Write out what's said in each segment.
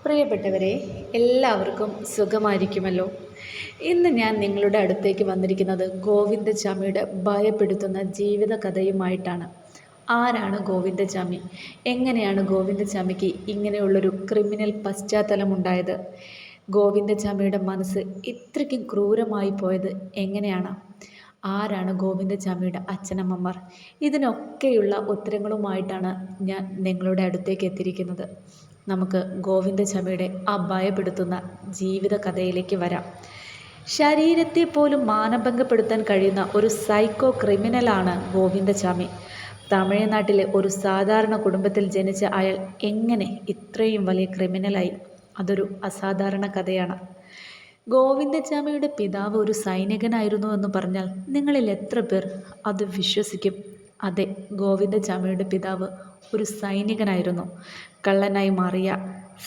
പ്രിയപ്പെട്ടവരെ, എല്ലാവർക്കും സുഖമായിരിക്കുമല്ലോ. ഇന്ന് ഞാൻ നിങ്ങളുടെ അടുത്തേക്ക് വന്നിരിക്കുന്നത് ഗോവിന്ദചാമിയുടെ ഭയപ്പെടുത്തുന്ന ജീവിത കഥയുമായിട്ടാണ്. ആരാണ് ഗോവിന്ദചാമി? എങ്ങനെയാണ് ഗോവിന്ദചാമിക്ക് ഇങ്ങനെയുള്ളൊരു ക്രിമിനൽ പശ്ചാത്തലമുണ്ടായത്? ഗോവിന്ദചാമിയുടെ മനസ്സ് ഇത്രയ്ക്കും ക്രൂരമായി പോയത് എങ്ങനെയാണ്? ആരാണ് ഗോവിന്ദചാമിയുടെ അച്ഛനമ്മമാർ? ഇതിനൊക്കെയുള്ള ഉത്തരങ്ങളുമായിട്ടാണ് ഞാൻ നിങ്ങളുടെ അടുത്തേക്ക് എത്തിയിരിക്കുന്നത്. നമുക്ക് ഗോവിന്ദചാമിയുടെ ആ ഭയപ്പെടുത്തുന്ന ജീവിത കഥയിലേക്ക് വരാം. ശരീരത്തെ പോലും മാനഭംഗപ്പെടുത്താൻ കഴിയുന്ന ഒരു സൈക്കോ ക്രിമിനലാണ് ഗോവിന്ദചാമി. തമിഴ്നാട്ടിലെ ഒരു സാധാരണ കുടുംബത്തിൽ ജനിച്ച അയാൾ എങ്ങനെ ഇത്രയും വലിയ ക്രിമിനലായി? അതൊരു അസാധാരണ കഥയാണ്. ഗോവിന്ദചാമിയുടെ പിതാവ് ഒരു സൈനികനായിരുന്നു എന്ന് പറഞ്ഞാൽ നിങ്ങളിൽ എത്ര പേർ അത് വിശ്വസിക്കും? അതെ, ഗോവിന്ദചാമിയുടെ പിതാവ് ഒരു സൈനികനായിരുന്നു. കള്ളനായി മാറിയ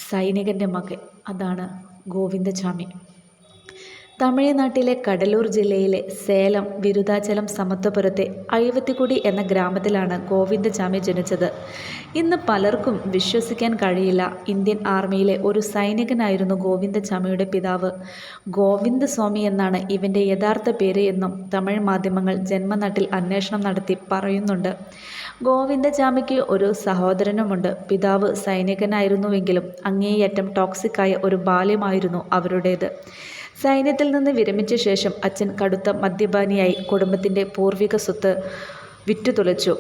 സൈനികൻ്റെ മകൻ, അതാണ് ഗോവിന്ദചാമി. തമിഴ്നാട്ടിലെ കഡലൂർ ജില്ലയിലെ സേലം വിരുദാചലം സമത്വപുരത്തെ അഴിവത്തിക്കുടി എന്ന ഗ്രാമത്തിലാണ് ഗോവിന്ദചാമി ജനിച്ചത്. ഇന്ന് പലർക്കും വിശ്വസിക്കാൻ കഴിയില്ല, ഇന്ത്യൻ ആർമിയിലെ ഒരു സൈനികനായിരുന്നു ഗോവിന്ദചാമിയുടെ പിതാവ്. ഗോവിന്ദസ്വാമി എന്നാണ് ഇവൻ്റെ യഥാർത്ഥ പേര് എന്നും തമിഴ് മാധ്യമങ്ങൾ ജന്മനാട്ടിൽ അന്വേഷണം നടത്തി പറയുന്നുണ്ട്. ഗോവിന്ദചാമിക്ക് ഒരു സഹോദരനുമുണ്ട്. പിതാവ് സൈനികനായിരുന്നുവെങ്കിലും അങ്ങേയറ്റം ടോക്സിക്കായ ഒരു ബാല്യമായിരുന്നു അവരുടേത്. സൈന്യത്തിൽ നിന്ന് വിരമിച്ച ശേഷം അച്ഛൻ കടുത്ത മദ്യപാനിയായി കുടുംബത്തിൻ്റെ പൂർവിക സ്വത്ത് വിറ്റുതുലച്ചു.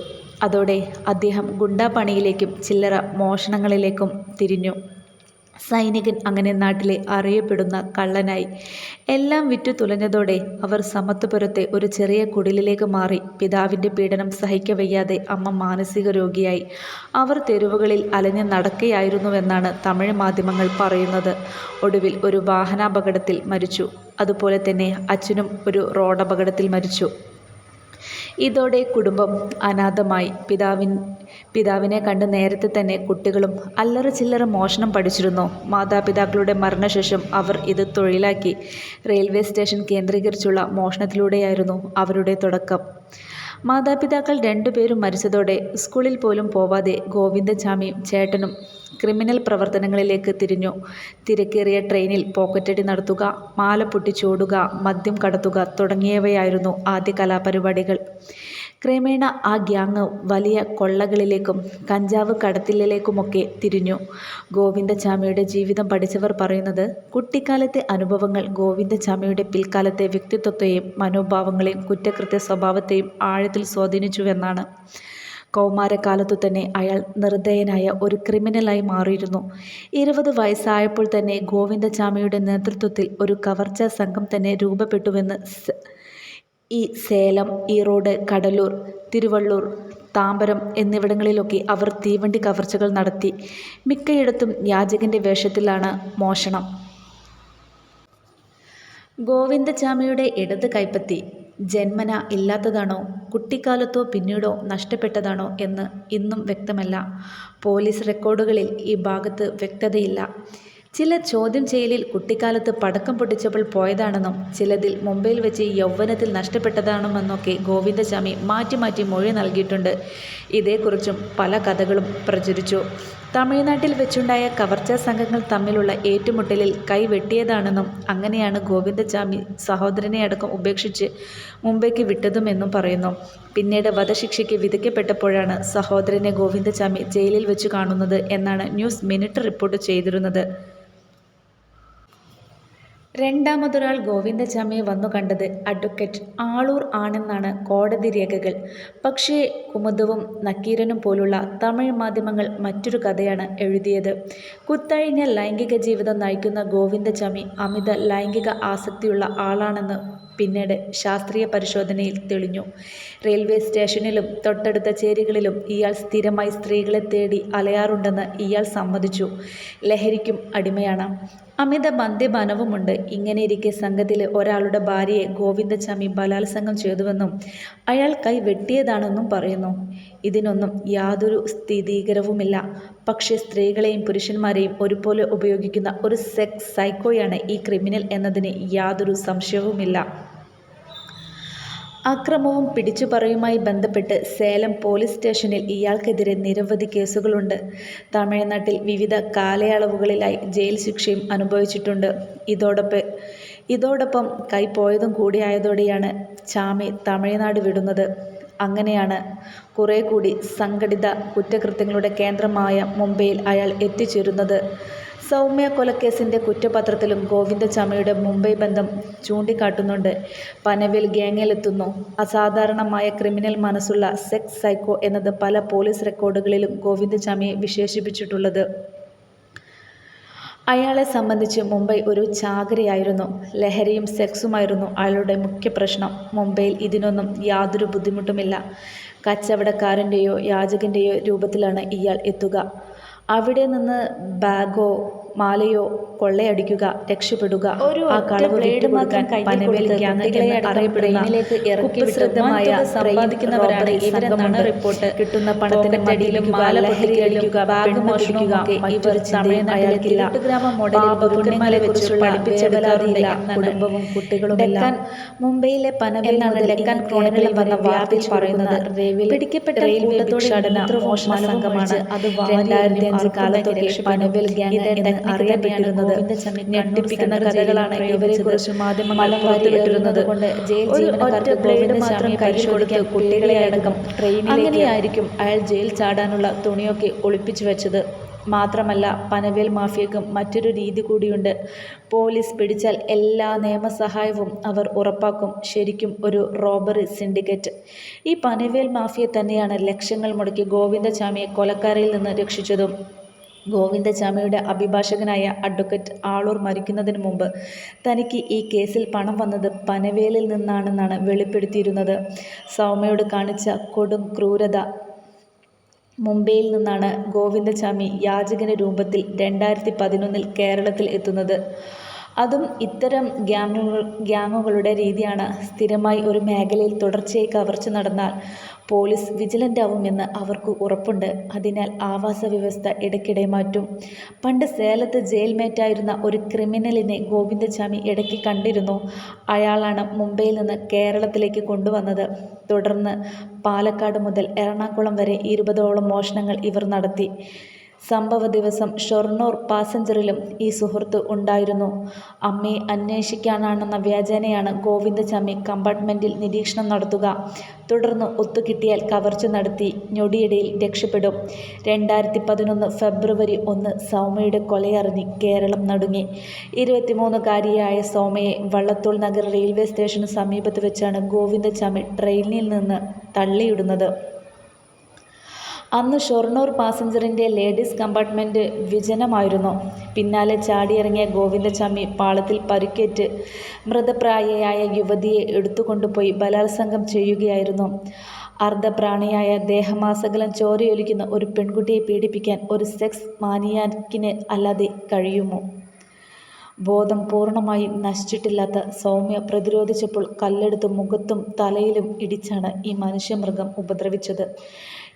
അതോടെ അദ്ദേഹം ഗുണ്ടാപ്പണിയിലേക്കും ചില്ലറ മോഷണങ്ങളിലേക്കും തിരിഞ്ഞു. സൈനികൻ അങ്ങനെ നാട്ടിലെ അറിയപ്പെടുന്ന കള്ളനായി. എല്ലാം വിറ്റു തുലഞ്ഞതോടെ അവർ സമത്വപുരത്തെ ഒരു ചെറിയ കുടിലിലേക്ക് മാറി. പിതാവിൻ്റെ പീഡനം സഹിക്കവയ്യാതെ അമ്മ മാനസിക രോഗിയായി. അവർ തെരുവുകളിൽ അലഞ്ഞ് നടക്കുകയായിരുന്നുവെന്നാണ് തമിഴ് മാധ്യമങ്ങൾ പറയുന്നത്. ഒടുവിൽ ഒരു വാഹനാപകടത്തിൽ മരിച്ചു. അതുപോലെ തന്നെ അച്ഛനും ഒരു റോഡപകടത്തിൽ മരിച്ചു. ഇതോടെ കുടുംബം അനാഥമായി. പിതാവിനെ കണ്ട് നേരത്തെ തന്നെ കുട്ടികളും അല്ലറ ചില്ലറ മോഷണം പഠിച്ചിരുന്നു. മാതാപിതാക്കളുടെ മരണശേഷം അവർ ഇത് തൊഴിലാക്കി. റെയിൽവേ സ്റ്റേഷൻ കേന്ദ്രീകരിച്ചുള്ള മോഷണത്തിലൂടെയായിരുന്നു അവരുടെ തുടക്കം. മാതാപിതാക്കൾ രണ്ടുപേരും മരിച്ചതോടെ സ്കൂളിൽ പോലും പോവാതെ ഗോവിന്ദചാമിയും ചേട്ടനും ക്രിമിനൽ പ്രവർത്തനങ്ങളിലേക്ക് തിരിഞ്ഞു. തിരക്കേറിയ ട്രെയിനിൽ പോക്കറ്റടി നടത്തുക, മാല പൊട്ടിച്ചോടുക, മദ്യം കടത്തുക തുടങ്ങിയവയായിരുന്നു ആദ്യ കലാപരിപാടികൾ. ക്രമേണ ആ ഗ്യാങ് വലിയ കൊള്ളകളിലേക്കും കഞ്ചാവ് കടത്തിലേക്കുമൊക്കെ തിരിഞ്ഞു. ഗോവിന്ദചാമിയുടെ ജീവിതം പഠിച്ചവർ പറയുന്നത് കുട്ടിക്കാലത്തെ അനുഭവങ്ങൾ ഗോവിന്ദചാമിയുടെ പിൽക്കാലത്തെ വ്യക്തിത്വത്തെയും മനോഭാവങ്ങളെയും കുറ്റകൃത്യ സ്വഭാവത്തെയും ആഴത്തിൽ സ്വാധീനിച്ചുവെന്നാണ്. കൗമാരക്കാലത്തു തന്നെ അയാൾ നിർദ്ദയനായ ഒരു ക്രിമിനലായി മാറിയിരുന്നു. 20 വയസ്സായപ്പോൾ തന്നെ ഗോവിന്ദചാമിയുടെ നേതൃത്വത്തിൽ ഒരു കവർച്ചാ സംഘം തന്നെ രൂപപ്പെട്ടുവെന്ന് ഈ സേലം, ഈറോഡ്, കഡലൂർ, തിരുവള്ളൂർ, താമ്പരം എന്നിവിടങ്ങളിലൊക്കെ അവർ തീവണ്ടി കവർച്ചകൾ നടത്തി. മിക്കയിടത്തും യാചകൻ്റെ വേഷത്തിലാണ് മോഷണം. ഗോവിന്ദചാമിയുടെ ഇടത് കൈപ്പത്തി ജന്മന ഇല്ലാത്തതാണോ, കുട്ടിക്കാലത്തോ പിന്നീടോ നഷ്ടപ്പെട്ടതാണോ എന്ന് ഇന്നും വ്യക്തമല്ല. പോലീസ് റെക്കോർഡുകളിൽ ഈ ഭാഗത്ത് വ്യക്തതയില്ല. ചിലർ ചോദ്യം ചെയ്യലിൽ കുട്ടിക്കാലത്ത് പടക്കം പൊട്ടിച്ചപ്പോൾ പോയതാണെന്നും ചിലതിൽ മുംബൈയിൽ വെച്ച് യൗവനത്തിൽ നഷ്ടപ്പെട്ടതാണെന്നൊക്കെ ഗോവിന്ദചാമി മാറ്റി മാറ്റി മൊഴി നൽകിയിട്ടുണ്ട്. ഇതേക്കുറിച്ചും പല കഥകളും പ്രചരിച്ചു. തമിഴ്നാട്ടിൽ വെച്ചുണ്ടായ കവർച്ചാ സംഘങ്ങൾ തമ്മിലുള്ള ഏറ്റുമുട്ടലിൽ കൈവെട്ടിയതാണെന്നും അങ്ങനെയാണ് ഗോവിന്ദചാമി സഹോദരനെ അടക്കം ഉപേക്ഷിച്ച് മുംബൈക്ക് വിട്ടതുമെന്നും പറയുന്നു. പിന്നീട് വധശിക്ഷയ്ക്ക് വിധിക്കപ്പെട്ടപ്പോഴാണ് സഹോദരനെ ഗോവിന്ദചാമി ജയിലിൽ വെച്ച് കാണുന്നത് എന്നാണ് ന്യൂസ് മിനിറ്റ് റിപ്പോർട്ട് ചെയ്തിരുന്നത്. രണ്ടാമതൊരാൾ ഗോവിന്ദചാമിയെ വന്നു കണ്ടത് അഡ്വക്കേറ്റ് ആളൂർ ആണെന്നാണ് കോടതി രേഖകൾ. പക്ഷേ കുമുദവും നക്കീരനും പോലുള്ള തമിഴ് മാധ്യമങ്ങൾ മറ്റൊരു കഥയാണ് എഴുതിയത്. കുത്തഴിഞ്ഞ ലൈംഗിക ജീവിതം നയിക്കുന്ന ഗോവിന്ദചാമി അമിത ലൈംഗിക ആസക്തിയുള്ള ആളാണെന്ന് പിന്നീട് ശാസ്ത്രീയ പരിശോധനയിൽ തെളിഞ്ഞു. റെയിൽവേ സ്റ്റേഷനിലും തൊട്ടടുത്ത ചേരികളിലും ഇയാൾ സ്ഥിരമായി സ്ത്രീകളെ തേടി അലയാറുണ്ടെന്ന് ഇയാൾ സമ്മതിച്ചു. ലഹരിക്കും അടിമയാണ്. അമിത മദ്യപാനവുമുണ്ട്. ഇങ്ങനെയിരിക്കെ സംഘത്തിലെ ഒരാളുടെ ഭാര്യയെ ഗോവിന്ദചാമി ബലാത്സംഗം ചെയ്തുവെന്നും അയാൾ കൈ വെട്ടിയതാണെന്നും പറയുന്നു. ഇതിനൊന്നും യാതൊരു സ്ഥിരീകരണവുമില്ല. പക്ഷേ സ്ത്രീകളെയും പുരുഷന്മാരെയും ഒരുപോലെ ഉപയോഗിക്കുന്ന ഒരു സെക്സ് സൈക്കോയാണ് ഈ ക്രിമിനൽ എന്നതിന് യാതൊരു സംശയവുമില്ല. അക്രമവും പിടിച്ചുപറിയുമായി ബന്ധപ്പെട്ട് സേലം പോലീസ് സ്റ്റേഷനിൽ ഇയാൾക്കെതിരെ നിരവധി കേസുകളുണ്ട്. തമിഴ്നാട്ടിൽ വിവിധ കാലയളവുകളിലായി ജയിൽ ശിക്ഷയും അനുഭവിച്ചിട്ടുണ്ട്. ഇതോടൊപ്പം കൈപ്പോയതും കൂടിയായതോടെയാണ് ചാമി തമിഴ്നാട് വിടുന്നത്. അങ്ങനെയാണ് കുറെ കൂടി സംഘടിത കുറ്റകൃത്യങ്ങളുടെ കേന്ദ്രമായ മുംബൈയിൽ അയാൾ എത്തിച്ചേരുന്നത്. സൗമ്യ കൊലക്കേസിൻ്റെ കുറ്റപത്രത്തിലും ഗോവിന്ദചാമിയുടെ മുംബൈ ബന്ധം ചൂണ്ടിക്കാട്ടുന്നുണ്ട്. പനവേൽ ഗ്യാങ്ങിലെത്തുന്നു. അസാധാരണമായ ക്രിമിനൽ മനസ്സുള്ള സെക്സ് സൈക്കോ എന്നത് പല പോലീസ് റെക്കോർഡുകളിലും ഗോവിന്ദചാമിയെ വിശേഷിപ്പിച്ചിട്ടുള്ളത്. അയാളെ സംബന്ധിച്ച് മുംബൈ ഒരു ചാകരയായിരുന്നു. ലഹരിയും സെക്സുമായിരുന്നു അയാളുടെ മുഖ്യ പ്രശ്നം. മുംബൈയിൽ ഇതിനൊന്നും യാതൊരു ബുദ്ധിമുട്ടുമില്ല. കച്ചവടക്കാരൻ്റെയോ യാചകൻ്റെയോ രൂപത്തിലാണ് ഇയാൾ എത്തുക. അവിടെ നിന്ന് ബാഗോ മാലയോ കൊള്ളയടിക്കുക, രക്ഷപ്പെടുക, ആ കളവ് വിട്ടുകൊടുക്കാൻ പനവേൽ ഗ്യാങ് എന്ന് അറിയപ്പെടുന്ന കുപ്രസിദ്ധമായ സമ്പാദിക്കുന്നവരാണ് ഇവരെന്നാണ് റിപ്പോർട്ട്. കിട്ടുന്ന പണത്തിന്റെ മടിയിലും മാല ലഹരിയടിക്കുക, ബാഗ് മോഷ്ടിക്കുക, ഇവർ തമിഴ്നാട്ടിലെ ഗ്രാമ മോഡലിൽ കുറിച്ച് പഠിപ്പിച്ചെടുക്കാറില്ല. കുടുംബവും കുട്ടികളും എല്ലാം മുംബൈയിലെ പനവേൽ ലക്കാൻ ക്രോണിക്കിളിൽ വന്ന വാർത്തയിൽ പറയുന്നത് പിടിക്കപ്പെട്ട റെയിൽവേ ഭിക്ഷാടന മോഷണ സംഘമാണ്. അത് 2005 കാലത്തൊക്കെ പനവേൽ ഗ്യാങ് എന്ന് അറിയപ്പെട്ടിരുന്നത്. ഞെട്ടിപ്പിക്കുന്ന കഥകളാണ് ഇവരെ കുറിച്ച് മാധ്യമങ്ങൾ പുറത്തുവിട്ടിരുന്നത്. ഒരു ഒറ്റ ബ്ലേഡ് മാത്രം കയ്യിൽ കൊടുത്ത് കുട്ടികളെ അടക്കം അങ്ങനെയായിരിക്കും അയാൾ ജയിൽ ചാടാനുള്ള തുണിയൊക്കെ ഒളിപ്പിച്ചു വെച്ചത്. മാത്രമല്ല, പനവേൽ മാഫിയക്കും മറ്റൊരു രീതി കൂടിയുണ്ട്. പോലീസ് പിടിച്ചാൽ എല്ലാ നിയമസഹായവും അവർ ഉറപ്പാക്കും. ശരിക്കും ഒരു റോബറി സിൻഡിക്കേറ്റ്. ഈ പനവേൽ മാഫിയ തന്നെയാണ് ലക്ഷങ്ങൾ മുടക്കി ഗോവിന്ദചാമിയെ കൊലക്കാരിൽ നിന്ന് രക്ഷിച്ചതും. ഗോവിന്ദചാമിയുടെ അഭിഭാഷകനായ അഡ്വക്കേറ്റ് ആളൂർ മരിക്കുന്നതിന് മുമ്പ് തനിക്ക് ഈ കേസിൽ പണം വന്നത് പനവേലിൽ നിന്നാണെന്നാണ് വെളിപ്പെടുത്തിയിരുന്നത്. സൗമ്യയോട് കാണിച്ച കൊടും ക്രൂരത. മുംബൈയിൽ നിന്നാണ് ഗോവിന്ദചാമി യാചകന്റെ രൂപത്തിൽ 2011 കേരളത്തിൽ എത്തുന്നത്. അതും ഇത്തരം ഗ്യാങ്ങുകളുടെ രീതിയാണ്. സ്ഥിരമായി ഒരു മേഖലയിൽ തുടർച്ചയായി കവർച്ച നടന്നാൽ പോലീസ് വിജിലൻ്റ് ആവുമെന്ന് അവർക്ക് ഉറപ്പുണ്ട്. അതിനാൽ ആവാസ വ്യവസ്ഥ ഇടയ്ക്കിടെ മാറ്റും. പണ്ട് സേലത്ത് ജയിൽമേറ്റായിരുന്ന ഒരു ക്രിമിനലിനെ ഗോവിന്ദചാമി ഇടയ്ക്ക് കണ്ടിരുന്നു. അയാളാണ് മുംബൈയിൽ നിന്ന് കേരളത്തിലേക്ക് കൊണ്ടുവന്നത്. തുടർന്ന് പാലക്കാട് മുതൽ എറണാകുളം വരെ 20ഓളം മോഷണങ്ങൾ ഇവർ നടത്തി. സംഭവ ദിവസം ഷൊർണൂർ പാസഞ്ചറിലും ഈ സുഹൃത്ത് ഉണ്ടായിരുന്നു. അമ്മയെ അന്വേഷിക്കാനാണെന്ന വ്യാജേനയാണ് ഗോവിന്ദചാമി കമ്പാർട്ട്മെൻറ്റിൽ നിരീക്ഷണം നടത്തുക. തുടർന്ന് ഒത്തുകിട്ടിയാൽ കവർച്ച നടത്തി ഞൊടിയിടയിൽ രക്ഷപ്പെടും. 2011 ഫെബ്രുവരി 1 സൗമ്യയുടെ കൊലയറിഞ്ഞ് കേരളം നടുങ്ങി. 23-കാരിയായ സൗമ്യയെ വള്ളത്തോൾ നഗർ റെയിൽവേ സ്റ്റേഷന് സമീപത്ത് വെച്ചാണ് ഗോവിന്ദചാമി ട്രെയിനിൽ നിന്ന് തള്ളിയിടുന്നത്. അന്ന് ഷൊർണൂർ പാസഞ്ചറിൻ്റെ ലേഡീസ് കമ്പാർട്ട്മെൻറ്റ് വിജനമായിരുന്നു. പിന്നാലെ ചാടിയിറങ്ങിയ ഗോവിന്ദചാമി പാളത്തിൽ പരിക്കേറ്റ് മൃതപ്രായയായ യുവതിയെ എടുത്തുകൊണ്ടുപോയി ബലാത്സംഗം ചെയ്യുകയായിരുന്നു. അർദ്ധപ്രാണിയായ ദേഹമാസകലം ചോരയൊലിക്കുന്ന ഒരു പെൺകുട്ടിയെ പീഡിപ്പിക്കാൻ ഒരു സെക്സ് മാനിയാക്കിന് അല്ലാതെ കഴിയുമോ? ബോധം പൂർണ്ണമായും നശിച്ചിട്ടില്ലാത്ത സൗമ്യ പ്രതിരോധിച്ചപ്പോൾ കല്ലെടുത്ത് മുഖത്തും തലയിലും ഇടിച്ചാണ് ഈ മനുഷ്യമൃഗം ഉപദ്രവിച്ചത്.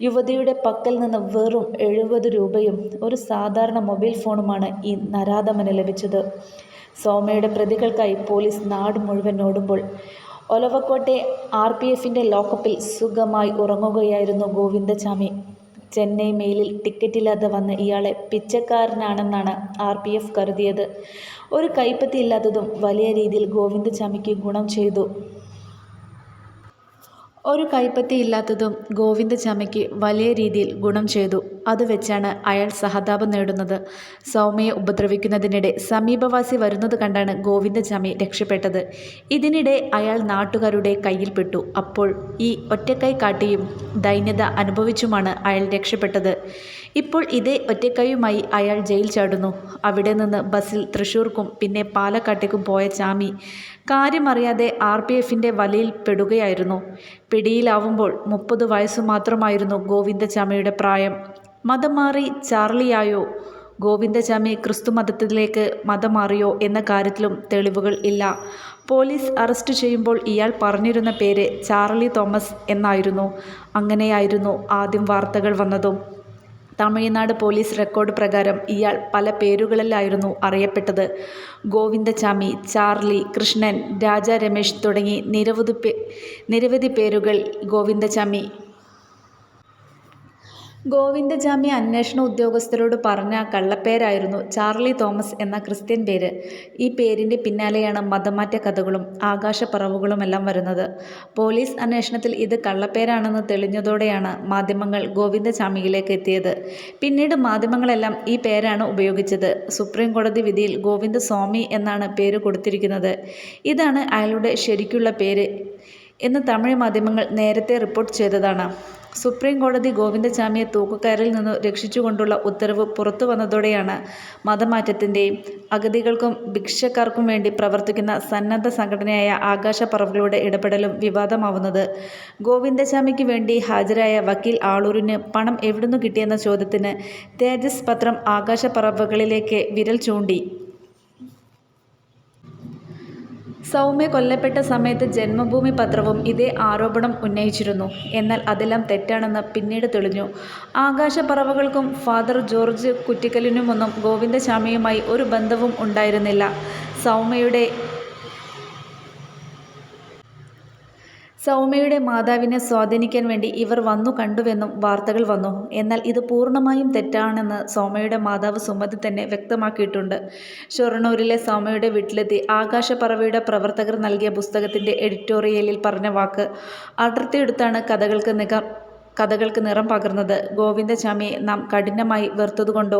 യുവതിയുടെ പക്കൽ നിന്ന് വെറും 70 രൂപയും ഒരു സാധാരണ മൊബൈൽ ഫോണുമാണ് ഈ നരാധമന് ലഭിച്ചത്. സൗമ്യയുടെ പ്രതികൾക്കായി പോലീസ് നാട് മുഴുവൻ ഓടുമ്പോൾ ഒലവക്കോട്ടെ RPFൻ്റെ ലോക്കപ്പിൽ സുഖമായി ഉറങ്ങുകയായിരുന്നു ഗോവിന്ദചാമി. ചെന്നൈ മെയിലിൽ ടിക്കറ്റില്ലാതെ വന്ന ഇയാളെ പിച്ചക്കാരനാണെന്നാണ് RPF കരുതിയത്. ഒരു കൈപ്പത്തിയില്ലാത്തതും വലിയ രീതിയിൽ ഗോവിന്ദചാമിക്ക് ഗുണം ചെയ്തു. അത് വെച്ചാണ് അയാൾ സഹതാപം നേടുന്നത്. സൗമ്യയെ ഉപദ്രവിക്കുന്നതിനിടെ സമീപവാസി വരുന്നത് കണ്ടാണ് ഗോവിന്ദചാമി രക്ഷപ്പെട്ടത്. ഇതിനിടെ അയാൾ നാട്ടുകാരുടെ കയ്യിൽപ്പെട്ടു. അപ്പോൾ ഈ ഒറ്റക്കൈ കാട്ടിയും ദൈന്യത അനുഭവിച്ചുമാണ് അയാൾ രക്ഷപ്പെട്ടത്. ഇപ്പോൾ ഇതേ ഒറ്റക്കൈയുമായി അയാൾ ജയിൽ ചാടുന്നു. അവിടെ നിന്ന് ബസ്സിൽ തൃശ്ശൂർക്കും പിന്നെ പാലക്കാട്ടേക്കും പോയ ചാമി കാര്യമറിയാതെ RPFൻ്റെ വലയിൽ പെടുകയായിരുന്നു. പിടിയിലാവുമ്പോൾ 30 വയസ്സു മാത്രമായിരുന്നു ഗോവിന്ദചാമിയുടെ പ്രായം. മതം മാറി ചാർലിയായോ? ഗോവിന്ദചാമി ക്രിസ്തുമതത്തിലേക്ക് മതം മാറിയോ എന്ന കാര്യത്തിലും തെളിവുകൾ ഇല്ല. പോലീസ് അറസ്റ്റ് ചെയ്യുമ്പോൾ ഇയാൾ പറഞ്ഞിരുന്ന പേര് ചാർലി തോമസ് എന്നായിരുന്നു. അങ്ങനെയായിരുന്നു ആദ്യം വാർത്തകൾ വന്നതും. തമിഴ്നാട് പോലീസ് റെക്കോർഡ് പ്രകാരം ഇയാൾ പല പേരുകളിലായിരുന്നു അറിയപ്പെട്ടത്. ഗോവിന്ദചാമി, ചാർലി, കൃഷ്ണൻ, രാജ രമേശ് തുടങ്ങി നിരവധി പേരുകൾ ഗോവിന്ദചാമി അന്വേഷണ ഉദ്യോഗസ്ഥരോട് പറഞ്ഞ കള്ളപ്പേരായിരുന്നു ചാർലി തോമസ് എന്ന ക്രിസ്ത്യൻ പേര്. ഈ പേരിൻ്റെ പിന്നാലെയാണ് മതമാറ്റ കഥകളും ആകാശപ്പറവുകളുമെല്ലാം വരുന്നത്. പോലീസ് അന്വേഷണത്തിൽ ഇത് കള്ളപ്പേരാണെന്ന് തെളിഞ്ഞതോടെയാണ് മാധ്യമങ്ങൾ ഗോവിന്ദചാമിയിലേക്ക് എത്തിയത്. പിന്നീട് മാധ്യമങ്ങളെല്ലാം ഈ പേരാണ് ഉപയോഗിച്ചത്. സുപ്രീം കോടതി വിധിയിൽ ഗോവിന്ദസ്വാമി എന്നാണ് പേര് കൊടുത്തിരിക്കുന്നത്. ഇതാണ് അയാളുടെ ശരിക്കുള്ള പേര് എന്ന് തമിഴ് മാധ്യമങ്ങൾ നേരത്തെ റിപ്പോർട്ട് ചെയ്തതാണ്. സുപ്രീം കോടതി ഗോവിന്ദചാമിയെ തൂക്കുകയറിൽ നിന്നു രക്ഷിച്ചുകൊണ്ടുള്ള ഉത്തരവ് പുറത്തു വന്നതോടെയാണ് മതമാറ്റത്തിൻ്റെയും അഗതികൾക്കും ഭിക്ഷക്കാർക്കും വേണ്ടി പ്രവർത്തിക്കുന്ന സന്നദ്ധ സംഘടനയായ ആകാശപ്പറവുകളുടെ ഇടപെടലും വിവാദമാവുന്നത്. ഗോവിന്ദചാമിക്ക് വേണ്ടി ഹാജരായ വക്കീൽ ആളൂരിന് പണം എവിടുന്നു കിട്ടിയെന്ന ചോദ്യത്തിന് തേജസ് പത്രം ആകാശപ്പറവുകളിലേക്ക് വിരൽ ചൂണ്ടി. സൗമ്യ കൊല്ലപ്പെട്ട സമയത്ത് ജന്മഭൂമി പത്രവും ഇതേ ആരോപണം ഉന്നയിച്ചിരുന്നു. എന്നാൽ അതെല്ലാം തെറ്റാണെന്ന് പിന്നീട് തെളിഞ്ഞു. ആകാശപ്പറവുകൾക്കും ഫാദർ ജോർജ് കുറ്റിക്കലിനുമൊന്നും ഗോവിന്ദചാമിയുമായി ഒരു ബന്ധവും ഉണ്ടായിരുന്നില്ല. സൗമ്യയുടെ മാതാവിനെ സ്വാധീനിക്കാൻ വേണ്ടി ഇവർ വന്നു കണ്ടുവെന്നും വാർത്തകൾ വന്നു. എന്നാൽ ഇത് പൂർണ്ണമായും തെറ്റാണെന്ന് സൗമ്യയുടെ മാതാവ് സുമതി തന്നെ വ്യക്തമാക്കിയിട്ടുണ്ട്. ഷൊർണൂരിലെ സൗമ്യയുടെ വീട്ടിലെത്തി ആകാശപ്പറവയുടെ പ്രവർത്തകർ നൽകിയ പുസ്തകത്തിൻ്റെ എഡിറ്റോറിയലിൽ പറഞ്ഞ വാക്ക് അടർത്തിയെടുത്താണ് കഥകൾക്ക് നിറം പകർന്നത്. ഗോവിന്ദചാമിയെ നാം കഠിനമായി വെറുത്തതുകൊണ്ടോ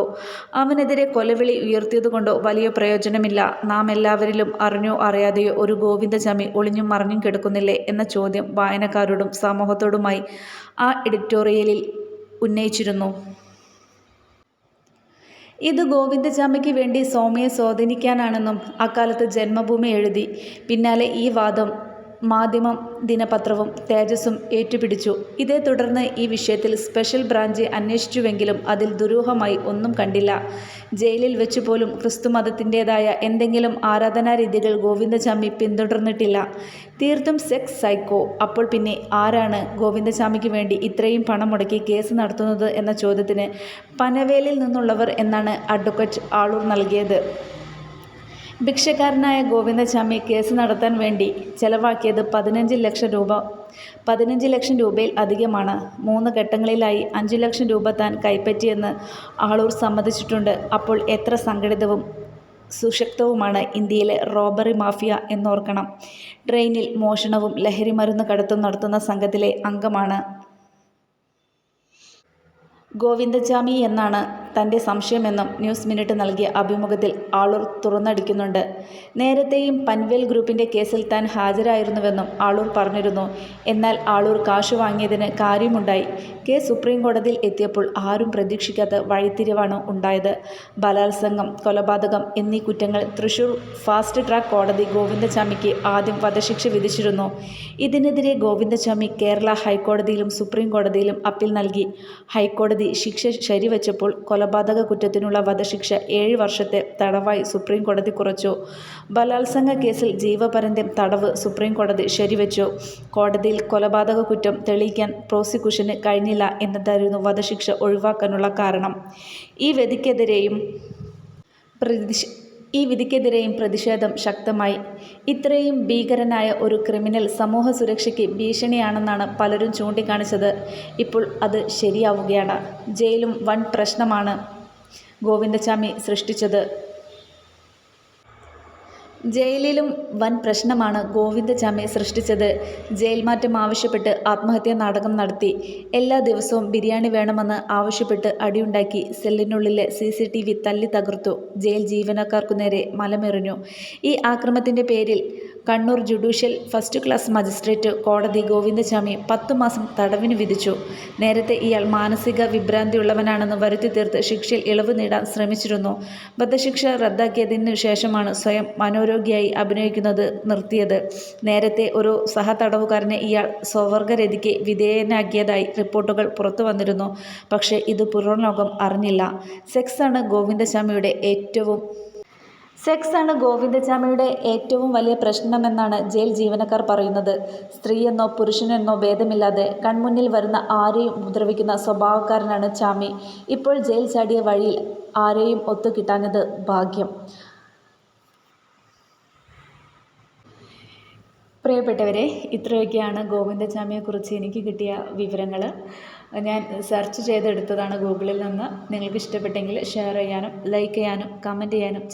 അവനെതിരെ കൊലവിളി ഉയർത്തിയതുകൊണ്ടോ വലിയ പ്രയോജനമില്ല. നാം എല്ലാവരിലും അറിഞ്ഞോ അറിയാതെയോ ഒരു ഗോവിന്ദചാമി ഒളിഞ്ഞും മറിഞ്ഞും കിടക്കുന്നില്ലേ എന്ന ചോദ്യം വായനക്കാരോടും സമൂഹത്തോടുമായി ആ എഡിറ്റോറിയലിൽ ഉന്നയിച്ചിരുന്നു. ഇത് ഗോവിന്ദചാമിക്ക് വേണ്ടി സൗമ്യയെ സ്വാധീനിക്കാനാണെന്നും അക്കാലത്ത് ജന്മഭൂമി എഴുതി. പിന്നാലെ ഈ വാദം മാധ്യമം ദിനപത്രവും തേജസ്സും ഏറ്റുപിടിച്ചു. ഇതേ തുടർന്ന് ഈ വിഷയത്തിൽ സ്പെഷ്യൽ ബ്രാഞ്ച് അന്വേഷിച്ചുവെങ്കിലും അതിൽ ദുരൂഹമായി ഒന്നും കണ്ടില്ല. ജയിലിൽ വെച്ച് പോലും ക്രിസ്തുമതത്തിൻ്റേതായ എന്തെങ്കിലും ആരാധനാരീതികൾ ഗോവിന്ദചാമി പിന്തുടർന്നിട്ടില്ല. തീർത്തും സെക്സ് സൈക്കോ. അപ്പോൾ പിന്നെ ആരാണ് ഗോവിന്ദചാമിക്ക് വേണ്ടി ഇത്രയും പണം മുടക്കി കേസ് നടത്തുന്നത് എന്ന ചോദ്യത്തിന് പനവേലിൽ നിന്നുള്ളവർ എന്നാണ് അഡ്വക്കേറ്റ് ആളൂർ നൽകിയത്. ഭിക്ഷക്കാരനായ ഗോവിന്ദചാമി കേസ് നടത്താൻ വേണ്ടി ചെലവാക്കിയത് 15 ലക്ഷം രൂപയിൽ അധികമാണ്. 3 ഘട്ടങ്ങളിലായി 5 ലക്ഷം രൂപ താൻ കൈപ്പറ്റിയെന്ന് ആളൂർ സമ്മതിച്ചിട്ടുണ്ട്. അപ്പോൾ എത്ര സംഘടിതവും സുശക്തവുമാണ് ഇന്ത്യയിലെ റോബറി മാഫിയ എന്നോർക്കണം. ട്രെയിനിൽ മോഷണവും ലഹരിമരുന്ന് കടത്തും നടത്തുന്ന സംഘത്തിലെ അംഗമാണ് ഗോവിന്ദചാമി എന്നാണ് തൻ്റെ സംശയമെന്നും ന്യൂസ് മിനിറ്റ് നൽകിയ അഭിമുഖത്തിൽ ആളൂർ തുറന്നടിക്കുന്നുണ്ട്. നേരത്തെയും പൻവേൽ ഗ്രൂപ്പിൻ്റെ കേസിൽ താൻ ഹാജരായിരുന്നുവെന്നും ആളൂർ പറഞ്ഞിരുന്നു. എന്നാൽ ആളൂർ കാശ് വാങ്ങിയതിന് കാര്യമുണ്ടായി. കേസ് സുപ്രീം കോടതിയിൽ എത്തിയപ്പോൾ ആരും പ്രതീക്ഷിക്കാത്ത വഴിത്തിരിവാണ് ഉണ്ടായത്. ബലാത്സംഗം, കൊലപാതകം എന്നീ കുറ്റങ്ങൾ തൃശൂർ ഫാസ്റ്റ് ട്രാക്ക് കോടതി ഗോവിന്ദചാമിക്ക് ആദ്യം വധശിക്ഷ വിധിച്ചിരുന്നു. ഇതിനെതിരെ ഗോവിന്ദചാമി കേരള ഹൈക്കോടതിയിലും സുപ്രീം കോടതിയിലും അപ്പീൽ നൽകി. ഹൈക്കോടതി ശിക്ഷ ശരിവച്ചപ്പോൾ കൊലപാതക കുറ്റത്തിനുള്ള വധശിക്ഷ 7 വർഷത്തെ തടവായി സുപ്രീം കോടതി കുറച്ചു. ബലാത്സംഗ കേസിൽ ജീവപര്യന്തം തടവ് സുപ്രീം കോടതി ശരിവച്ചു. കോടതിയിൽ കൊലപാതക കുറ്റം തെളിയിക്കാൻ പ്രോസിക്യൂഷന് കഴിഞ്ഞില്ല എന്നതായിരുന്നു വധശിക്ഷ ഒഴിവാക്കാനുള്ള കാരണം. ഈ വിധിക്കെതിരെയും പ്രതിഷേധം ശക്തമായി. ഇത്രയും ഭീകരനായ ഒരു ക്രിമിനൽ സമൂഹ സുരക്ഷയ്ക്ക് ഭീഷണിയാണെന്നാണ് പലരും ചൂണ്ടിക്കാണിച്ചത്. ഇപ്പോൾ അത് ശരിയാവുകയാണ്. ജയിലും വൻ പ്രശ്നമാണ് ഗോവിന്ദചാമി സൃഷ്ടിച്ചത്. ജയിൽ മാറ്റം ആവശ്യപ്പെട്ട് ആത്മഹത്യാ നാടകം നടത്തി. എല്ലാ ദിവസവും ബിരിയാണി വേണമെന്ന് ആവശ്യപ്പെട്ട് അടിയുണ്ടാക്കി. സെല്ലിനുള്ളിലെ CCTV തല്ലി തകർത്തു. ജയിൽ ജീവനക്കാർക്കു നേരെ മലമെറിഞ്ഞു. ഈ ആക്രമണത്തിൻ്റെ പേരിൽ Kannur judicial first class magistrate കോടതി ഗോവിന്ദചാമി 10 മാസം തടവിന് വിധിച്ചു. നേരത്തെ ഇയാൾ മാനസിക വിഭ്രാന്തിയുള്ളവനാണെന്ന് വരുത്തി തീർത്ത് ശിക്ഷയിൽ ഇളവ് നേടാൻ ശ്രമിച്ചിരുന്നു. വധശിക്ഷ റദ്ദാക്കിയതിനു ശേഷമാണ് സ്വയം മനോരോഗിയായി അഭിനയിക്കുന്നത് നിർത്തിയത്. നേരത്തെ ഒരു സഹതടവുകാരനെ ഇയാൾ സ്വവർഗരതിക്ക് വിധേയനാക്കിയതായി റിപ്പോർട്ടുകൾ പുറത്തു വന്നിരുന്നു. പക്ഷേ ഇത് പുറംലോകം അറിഞ്ഞില്ല. സെക്സാണ് സെക്സാണ് ഗോവിന്ദചാമിയുടെ ഏറ്റവും വലിയ പ്രശ്നമെന്നാണ് ജയിൽ ജീവനക്കാർ പറയുന്നത്. സ്ത്രീയെന്നോ പുരുഷനെന്നോ ഭേദമില്ലാതെ കൺമുന്നിൽ വരുന്ന ആരെയും ഉപദ്രവിക്കുന്ന സ്വഭാവക്കാരനാണ് ചാമി. ഇപ്പോൾ ജയിൽ ചാടിയ വഴിയിൽ ആരെയും ഒത്തുകിട്ടാഞ്ഞത് ഭാഗ്യം. പ്രിയപ്പെട്ടവരെ, ഇത്രയൊക്കെയാണ് ഗോവിന്ദചാമിയെക്കുറിച്ച് എനിക്ക് കിട്ടിയ വിവരങ്ങൾ. ഞാൻ സെർച്ച് ചെയ്തെടുത്തതാണ് ഗൂഗിളിൽ നിന്ന്. നിങ്ങൾക്ക് ഇഷ്ടപ്പെട്ടെങ്കിൽ ഷെയർ ചെയ്യാനും ലൈക്ക് ചെയ്യാനും കമൻറ്റ് ചെയ്യാനും